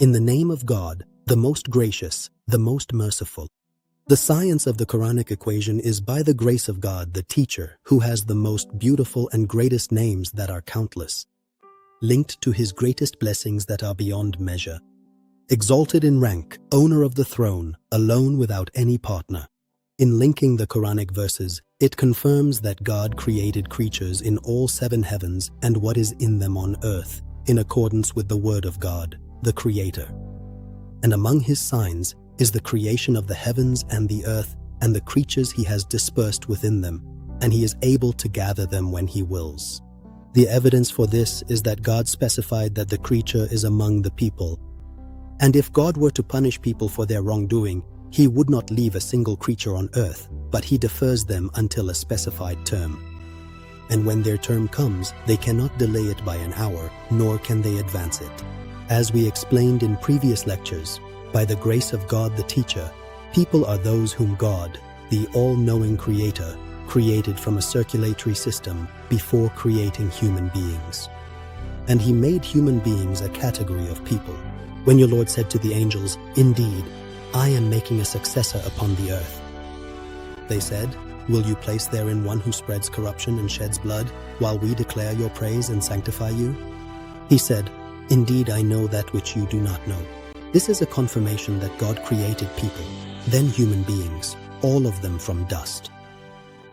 In the name of God, the most gracious, the most merciful. The science of the Quranic equation is by the grace of God, the teacher, who has the most beautiful and greatest names that are countless, linked to his greatest blessings that are beyond measure. Exalted in rank, owner of the throne, alone without any partner. In linking the Quranic verses, it confirms that God created creatures in all 7 heavens and what is in them on earth, in accordance with the word of God, the Creator. And among his signs is the creation of the heavens and the earth and the creatures he has dispersed within them, and he is able to gather them when he wills. The evidence for this is that God specified that the creature is among the people. And if God were to punish people for their wrongdoing, he would not leave a single creature on earth, but he defers them until a specified term. And when their term comes, they cannot delay it by an hour, nor can they advance it. As we explained in previous lectures, by the grace of God the teacher, people are those whom God, the all-knowing Creator, created from a circulatory system before creating human beings. And he made human beings a category of people. When your Lord said to the angels, "Indeed, I am making a successor upon the earth," they said, "Will you place therein one who spreads corruption and sheds blood, while we declare your praise and sanctify you?" He said, "Indeed, I know that which you do not know." This is a confirmation that God created people, then human beings, all of them from dust.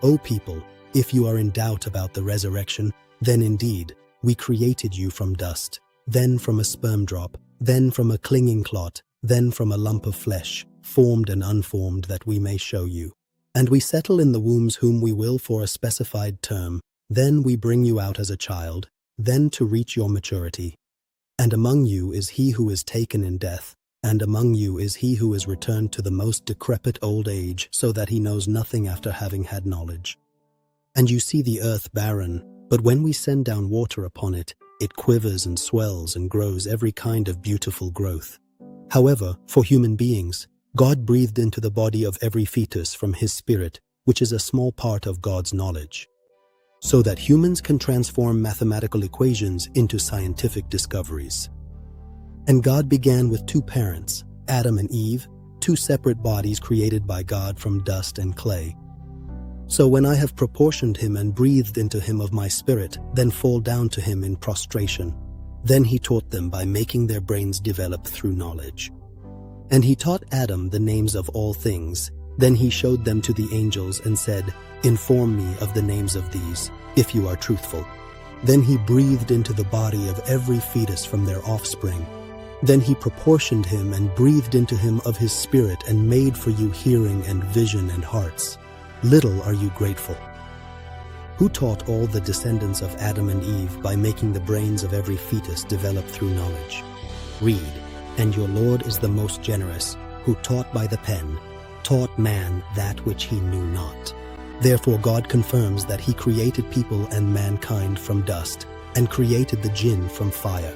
O people, if you are in doubt about the resurrection, then indeed, we created you from dust, then from a sperm drop, then from a clinging clot, then from a lump of flesh, formed and unformed, that we may show you. And we settle in the wombs whom we will for a specified term, then we bring you out as a child, then to reach your maturity. And among you is he who is taken in death, and among you is he who is returned to the most decrepit old age, so that he knows nothing after having had knowledge. And you see the earth barren, but when we send down water upon it, it quivers and swells and grows every kind of beautiful growth. However, for human beings, God breathed into the body of every fetus from his spirit, which is a small part of God's knowledge, so that humans can transform mathematical equations into scientific discoveries. And God began with 2 parents, Adam and Eve, 2 separate bodies created by God from dust and clay. So when I have proportioned him and breathed into him of my spirit, then fall down to him in prostration. Then he taught them by making their brains develop through knowledge. And he taught Adam the names of all things. Then he showed them to the angels and said, "Inform me of the names of these, if you are truthful." Then he breathed into the body of every fetus from their offspring. Then he proportioned him and breathed into him of his spirit and made for you hearing and vision and hearts. Little are you grateful. Who taught all the descendants of Adam and Eve by making the brains of every fetus develop through knowledge? Read, and your Lord is the most generous, who taught by the pen, taught man that which he knew not. Therefore God confirms that he created people and mankind from dust, and created the jinn from fire.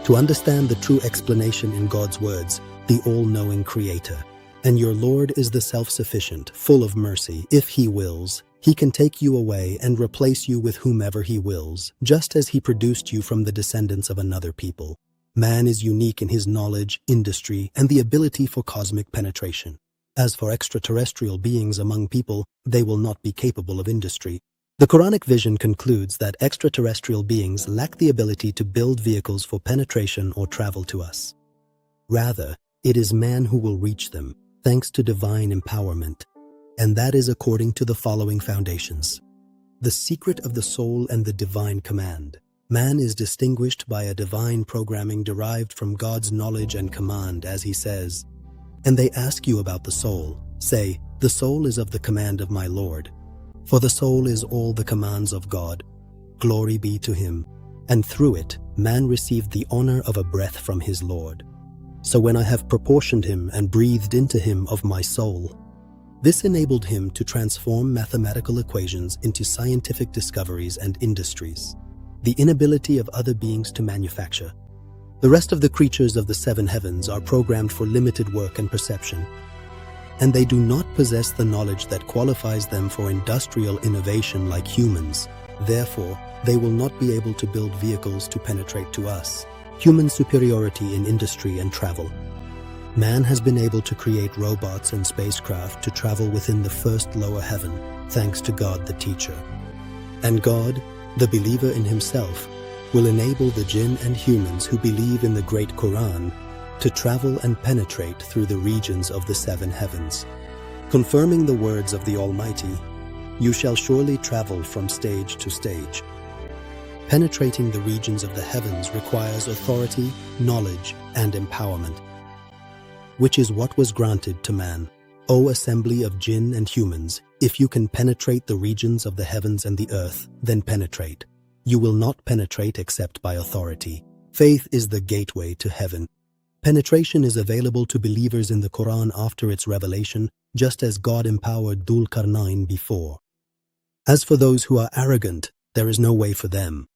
To understand the true explanation in God's words, the all-knowing Creator, and your Lord is the self-sufficient, full of mercy. If he wills, he can take you away and replace you with whomever he wills, just as he produced you from the descendants of another people. Man is unique in his knowledge, industry, and the ability for cosmic penetration. As for extraterrestrial beings among people, they will not be capable of industry. The Quranic vision concludes that extraterrestrial beings lack the ability to build vehicles for penetration or travel to us. Rather, it is man who will reach them, thanks to divine empowerment, and that is according to the following foundations. The secret of the soul and the divine command. Man is distinguished by a divine programming derived from God's knowledge and command, as he says, "And they ask you about the soul. Say, the soul is of the command of my Lord. For the soul is all the commands of God. Glory be to him. And through it, man received the honor of a breath from his Lord. So when I have proportioned him and breathed into him of my soul, this enabled him to transform mathematical equations into scientific discoveries and industries. The inability of other beings to manufacture. The rest of the creatures of the 7 heavens are programmed for limited work and perception, and they do not possess the knowledge that qualifies them for industrial innovation like humans. Therefore, they will not be able to build vehicles to penetrate to us. Human superiority in industry and travel. Man has been able to create robots and spacecraft to travel within the first lower heaven, thanks to God the Teacher. And God, the believer in himself, will enable the jinn and humans who believe in the great Quran to travel and penetrate through the regions of the seven heavens. Confirming the words of the Almighty, you shall surely travel from stage to stage. Penetrating the regions of the heavens requires authority, knowledge, and empowerment, which is what was granted to man. O assembly of jinn and humans, if you can penetrate the regions of the heavens and the earth, then penetrate. You will not penetrate except by authority. Faith is the gateway to heaven. Penetration is available to believers in the Quran after its revelation, just as God empowered Dhul Qarnayn before. As for those who are arrogant, there is no way for them.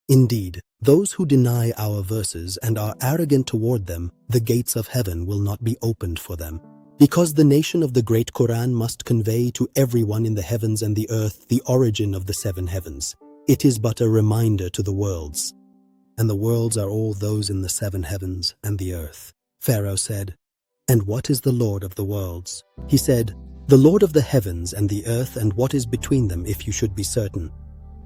Indeed, those who deny our verses and are arrogant toward them, the gates of heaven will not be opened for them. Because the nation of the great Quran must convey to everyone in the heavens and the earth the origin of the seven heavens. It is but a reminder to the worlds. And the worlds are all those in the seven heavens and the earth. Pharaoh said, "And what is the Lord of the worlds?" He said, "The Lord of the heavens and the earth and what is between them, if you should be certain.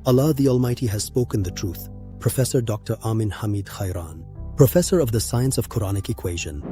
Allah the Almighty has spoken the truth." Professor Dr. Amin Hamid Khairan, Professor of the Science of Quranic Equation.